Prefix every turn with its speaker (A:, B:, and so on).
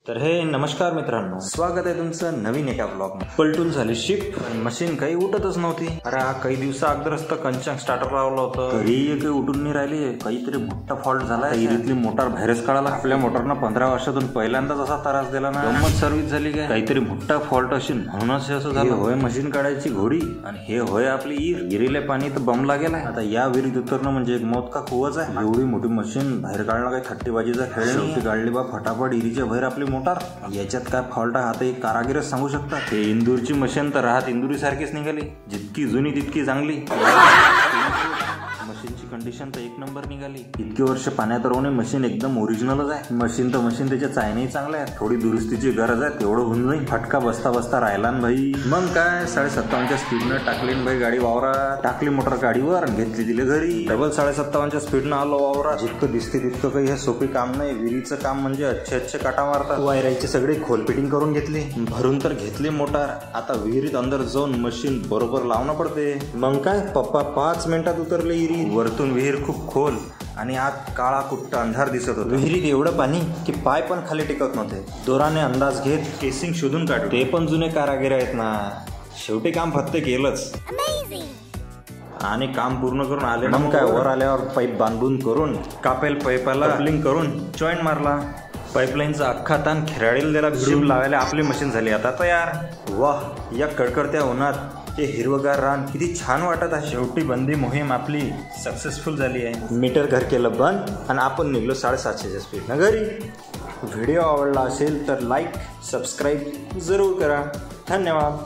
A: तर हे नमस्कार मित्रांनो, स्वागत आहे तुमचं नवीन एका ब्लॉग. पलटून झाली शिफ्ट, मशीन काही उठतच नव्हती. अरे हा काही दिवसा अगोदरच तर कंचांग स्टार्टर लावलं होतं, तरी काही उठून नाही राहिली. काहीतरी मोठा फॉल्ट झाला. इरीतली मोटार बाहेरच काढायला. आपल्या मोटारनं 15 वर्षातून पहिल्यांदाच असा त्रास दिला ना. गंमत सर्व्हिस झाली काय. काहीतरी मोठा फॉल्ट असेल म्हणूनच असं झालं. होय मशीन काढायची घोडी आणि हे होय आपली इरीले पाणी तर बम लागेल. आता या विहिरीत उतरणं म्हणजे एक मौत का कुवच आहे. एवढी मोठी मशीन बाहेर काढणं काही थट्टीबाजीचा खेळ नाही. काढली बा फटाफट इरीच्या बाहेर आपली मोटार. याच्यात काय फॉल्ट आहे आता एक कारागीरच सांगू शकता. हे इंदूरची मशीन तर राहत इंदुरी सारखीच निघाली. जितकी जुनी तितकी चांगली. मशीनची कंडिशन तर एक नंबर निघाली. इतके वर्ष पाण्यात राहून मशीन एकदम ओरिजिनलच आहे. मशीन त्याच्या चायनाही चांगल्या आहे. थोडी दुरुस्तीची गरज आहे, तेवढं होऊन जाईल. फटका बसता राहिला ना भाई. मग काय 57च्या स्पीडनं टाकली भाई गाडी वावरात. टाकली मोटर गाडीवर, घेतली दिले घरी. डबल 57च्या स्पीडनं आलो वावरात. जितकं दिसते तितकं काही हे सोपी काम नाही. विहिरीचं काम म्हणजे अच्छे काटा मारतात. वायराची सगळी खोल फिटिंग करून घेतली, भरून तर घेतली मोटार. आता विहिरीत अंदर जाऊन मशीन बरोबर लावणं पडते. मग काय पप्पा 5 मिनिटात उतरले विहिरीत. वरतून विहीर खूप खोल आणि आत काळा कुट्ट अंधार दिसत होता. विहिरीत एवढं पाणी की पाय पण खाली टिकत नव्हते. दोराने अंदाज घेत केसिंग शोधून काढले. ते पण जुने कारागीर आहेत ना. शेवटी काम फक्त केलंच आणि काम पूर्ण करून आले. मग काय वर आल्यावर पाईप बांधून करून कापेल पाईपाला कपलिंग करून जॉईंट मारला. पाईपलाईनचा अख्खा ताण खेराळीला दिला. भिडून लावायला आपली मशीन झाली आता तयार. वाह, या कडकडत्या उन्हात ते हिरवगार रान किती छान वाटत आहे. शेवटी बंदी मोहीम आपली सक्सेसफुल झाली आहे. मीटर घर केलं बंद आणि आपण निघलो 750च्या स्पीडनं घरी. व्हिडिओ आवडला असेल तर लाईक सबस्क्राईब जरूर करा. धन्यवाद.